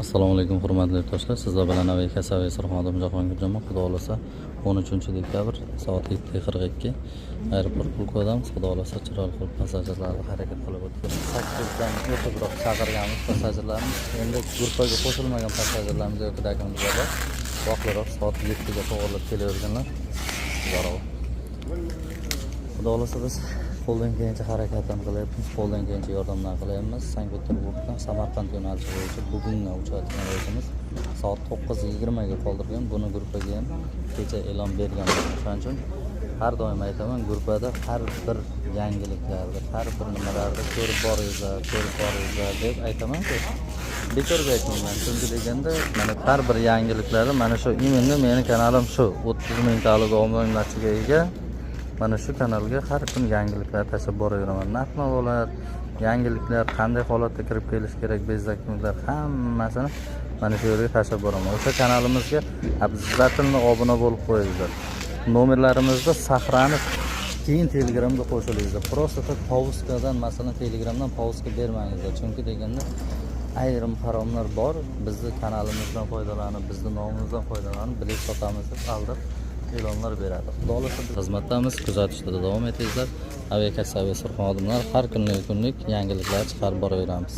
Assalomu alaykum hurmatli yurtdoshlar. Sizlar bilan Aviaka Service Surxondaryo Jahongir Xudo xolasa 13-dekabr soat 7:42 aeroport Pulko'damiz. Xudo xolasa chiroyli qilib passajirlarni harakat qilib o'tdik. 8dan o'tibroq chaqirganmiz passajirlarni. Endi gruppaga qo'shilmagan passajirlarimiz yoki dakamizlar vaqtliroq soat 7ga to'g'rilab kelaverganlar. Xudo xolasa biz qo'ldan kelgancha harakatdan qilyapmiz, qo'ldan kelgancha yordamlar qilyapmiz. Sankt-Peterburgdan Samarqand yo'nalishi bo'yicha bugungi uchayotgan reysimiz soat 9:20 ga qoldirgan. Buni gruppaga ham kecha e'lon berganmiz. Shuning uchun har doim aytaman, gruppada har bir yangiliklarni, har bir nimalarni ko'rib boringlar deb aytaman-ku. Bekorga aytmayman. Chunki deganda mana har bir yangiliklarni mana shu imенно meni kanalim shu 30 mingtalik obunachiga ega. Mana shu kanalga har kun yangiliklar tashlab boraveraman. Narx-navolar, yangiliklar, qanday holatda kirib kelish kerak, bezakliklar hammasini mana shu yerga tashlab boraman. O'sha kanalimizga обязательно obuna bo'lib qo'yinglar. Nomerlarimizda saqlanib, keyin Telegramga qo'shilinglar. Просто Pauskadan, masalan, Telegramdan Pauska bermangizlar. Chunki deganda ayrim haromlar bor. Bizni kanalimizdan foydalanib, bizni nomimizdan foydalanib, bilet sotamiz deb aldab e'lonlar beradi. Xudo xolasa xizmatdamiz, kuzatishda davom etingizlar. Aviaka Service Surxondaryo har kunlik yangiliklar chiqarib boraveramiz.